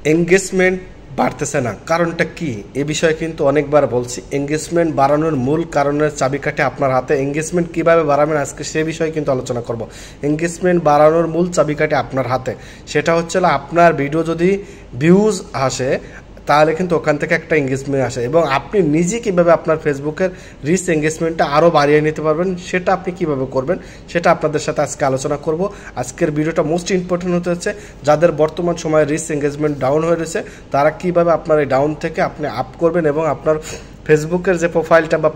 Engagement বাড়তেছে না, কারণটা কি এ বিষয়ে কিন্তু অনেকবার বলছি। এঙ্গেজমেন্ট বাড়ানোর মূল কারণের চাবিকাঠি আপনার হাতে। এঙ্গেজমেন্ট কিভাবে বাড়াবেন আজকে সে বিষয়ে কিন্তু আলোচনা করব। এঙ্গেজমেন্ট বাড়ানোর মূল চাবিকাঠি আপনার হাতে। সেটা হচ্ছে আপনার ভিডিও যদি ভিউজ আসে তাহলে কিন্তু ওখান থেকে একটা এঙ্গেজমেন্ট আসে, এবং আপনি নিজে কীভাবে আপনার ফেসবুকের রিচ এঙ্গেজমেন্টটা আরও বাড়িয়ে নিতে পারবেন সেটা আপনি কীভাবে করবেন সেটা আপনাদের সাথে আজকে আলোচনা করব। আজকের ভিডিওটা মোস্ট ইম্পর্টেন্ট হতে হচ্ছে যাদের বর্তমান সময়ে রিচ এঙ্গেজমেন্ট ডাউন হয়ে রয়েছে তারা কীভাবে আপনার এই ডাউন থেকে আপনি আপ করবেন, এবং আপনার ফেসবুকের যে প্রোফাইলটা বা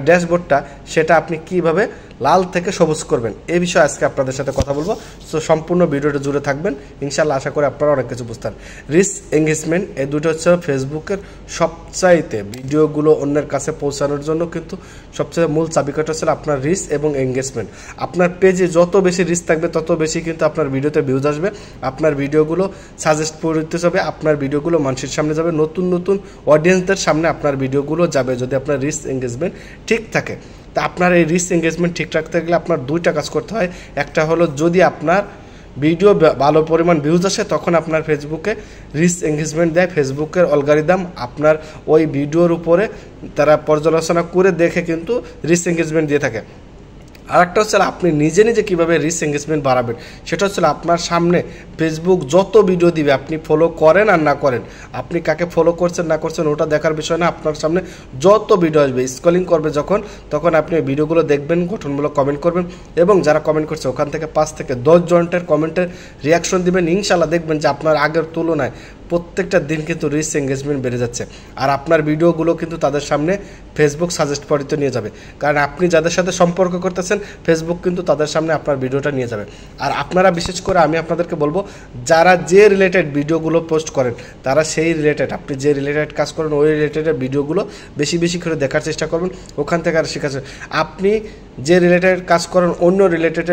ড্যাশবোর্ডটা সেটা আপনি কীভাবে লাল থেকে সবুজ করবেন এই বিষয়ে আজকে আপনাদের সাথে কথা বলবো। সো সম্পূর্ণ ভিডিওটা জুড়ে থাকবেন, ইনশাল্লাহ আশা করি আপনারা অনেক কিছু বুঝতে পারেন। রিচ এঙ্গেজমেন্ট এই দুটো হচ্ছে ফেসবুকের সবচাইতে ভিডিওগুলো অন্যের কাছে পৌঁছানোর জন্য কিন্তু সবচেয়ে মূল চাবিকাঠি হচ্ছে আপনার রিচ এবং এঙ্গেজমেন্ট। আপনার পেজে যত বেশি রিচ থাকবে তত বেশি কিন্তু আপনার ভিডিওতে ভিউজ আসবে, আপনার ভিডিওগুলো সাজেস্ট করতে যাবে, আপনার ভিডিওগুলো মানুষের সামনে যাবে, নতুন নতুন অডিয়েন্সদের সামনে আপনার ভিডিওগুলো যাবে যদি আপনার রিচ এঙ্গেজমেন্ট ঠিক থাকে। তা আপনার এই রিচ এঙ্গেজমেন্ট ঠিক রাখতে গেলে আপনার দুইটা কাজ করতে হয়। একটা হলো যদি আপনার ভিডিও ভালো পরিমাণ ভিউজ আসে তখন আপনার ফেসবুকে রিচ এঙ্গেজমেন্ট দেয়, ফেসবুকের অ্যালগরিদম আপনার ওই ভিডিওর উপরে তারা পর্যালোচনা করে দেখে কিন্তু রিচ এঙ্গেজমেন্ট দিয়ে থাকে। আর একটা হচ্ছে আপনি নিজে নিজে কীভাবে রিচ এঙ্গেজমেন্ট বাড়াবেন সেটা হচ্ছে আপনার সামনে ফেসবুক যত ভিডিও দিবে আপনি ফলো করেন আর না করেন, আপনি কাকে ফলো করছেন না করছেন ওটা দেখার বিষয় না, আপনার সামনে যত ভিডিও আসবে স্ক্রলিং করবে যখন তখন আপনি ভিডিওগুলো দেখবেন, গঠনমূলক কমেন্ট করবেন, এবং যারা কমেন্ট করছে ওখান থেকে 5 থেকে 10 জনের কমেন্টের রিয়াকশন দিবেন। ইনশাল্লাহ দেখবেন যে আপনার আগের তুলনায় প্রত্যেকটা দিন কিন্তু রিচ এঙ্গেজমেন্ট বেড়ে যাচ্ছে, আর আপনার ভিডিওগুলো কিন্তু তাদের সামনে ফেসবুক সাজেস্ট পরিতে নিয়ে যাবে, কারণ আপনি যাদের সাথে সম্পর্ক করতেছেন ফেসবুক কিন্তু তাদের সামনে আপনার ভিডিওটা নিয়ে যাবে। আর আপনারা বিশেষ করে আমি আপনাদেরকে বলবো যারা যে রিলেটেড ভিডিওগুলো পোস্ট করেন তারা সেই রিলেটেড, আপনি যে রিলেটেড কাজ করেন ওই রিলেটেড ভিডিওগুলো বেশি বেশি করে দেখার চেষ্টা করবেন, ওখান থেকে আর শেখাচ্ছেন। আপনি যে রিলেটেড কাজ করেন অন্য রিলেটেড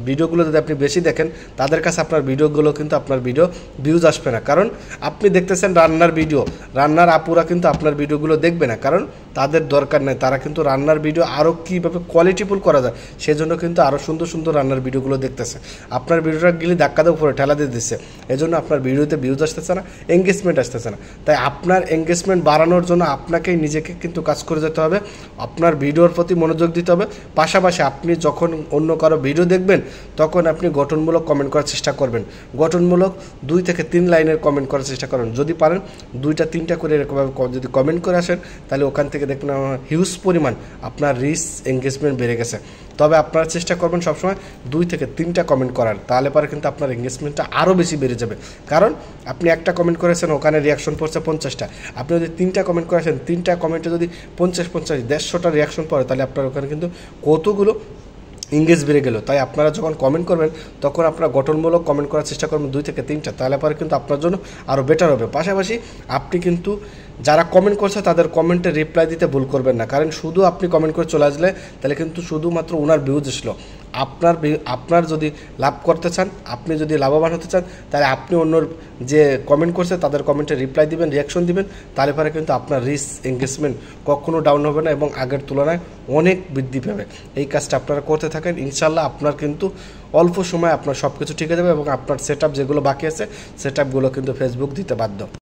ভিডিওগুলো যদি আপনি বেশি দেখেন তাদের কাছে আপনার ভিডিওগুলো কিন্তু আপনার ভিডিও ভিউজ আসবে না, কারণ আপনি দেখতেছেন রান্নার ভিডিও, রান্নার আপুরা কিন্তু আপনার ভিডিওগুলো দেখবে না, কারণ তাদের দরকার নেই, তারা কিন্তু রান্নার ভিডিও আরও কীভাবে কোয়ালিটিফুল করা যায় সেজন্য কিন্তু আরও সুন্দর সুন্দর রান্নার ভিডিওগুলো দেখতেছে। আপনার ভিডিওটা গেলে ধাক্কা দিয়ে উপরে ঠেলা দিয়ে দিচ্ছে, এজন্য আপনার ভিডিওতে ভিউজ আসতেছে না, এঙ্গেজমেন্ট আসতেছে না। তাই আপনার এঙ্গেজমেন্ট বাড়ানোর জন্য আপনাকেই নিজেকে কিন্তু কাজ করে যেতে হবে, আপনার ভিডিওর প্রতি মনোযোগ দিতে হবে। পাশাপাশি আপনি যখন অন্য কারো ভিডিও দেখবেন তখন আপনি গঠনমূলক কমেন্ট করার চেষ্টা করবেন, গঠনমূলক 2 থেকে 3 লাইনের কমেন্ট করার চেষ্টা করুন। যদি পারেন 2টা 3টা করে এরকমভাবে যদি কমেন্ট করে আসেন তাহলে ওখান থেকে দেখবেন হিউজ পরিমাণ আপনার রিচ এঙ্গেজমেন্ট বেড়ে গেছে। তবে আপনারা চেষ্টা করবেন সবসময় 2 থেকে 3টা কমেন্ট করার, তাহলে পরে কিন্তু আপনার এঙ্গেজমেন্টটা আরও বেশি বেড়ে যাবে, কারণ আপনি একটা কমেন্ট করেছেন ওখানে রিয়াকশন পড়ছে 50টা, আপনি যদি 3টা কমেন্ট করেছেন 3টা কমেন্টে যদি 50 150টা রিয়াকশন পড়ে তাহলে আপনার ওখানে কিন্তু কতগুলো এঙ্গেজ বেড়ে গেল। তাই আপনারা যখন কমেন্ট করবেন তখন আপনারা গঠনমূলক কমেন্ট করার চেষ্টা করবেন 2 থেকে 3টা, তাহলে পরে কিন্তু আপনার জন্য আরও বেটার হবে। পাশাপাশি আপনি কিন্তু যারা কমেন্ট করছে তাদের কমেন্টে রিপ্লাই দিতে ভুল করবেন না, কারণ শুধু আপনি কমেন্ট করে চলে আসলে তাহলে কিন্তু শুধুমাত্র ওনার ভিউজ আসলো। আপনার যদি লাভ করতে চান, আপনি যদি লাভবান হতে চান তাহলে আপনি অন্যর যে কমেন্ট করছে তাদের কমেন্টে রিপ্লাই দিবেন, রিয়াকশন দিবেন, তাহলে পরে কিন্তু আপনার রিচ এঙ্গেজমেন্ট কখনো ডাউন হবে না এবং আগের তুলনায় অনেক বৃদ্ধি পাবে। এই কাজটা আপনারা করতে থাকেন, ইনশাল্লাহ আপনার কিন্তু অল্প সময় আপনার সব কিছু ঠিক হয়ে যাবে এবং আপনার সেট যেগুলো বাকি আছে সেট কিন্তু ফেসবুক দিতে বাধ্য।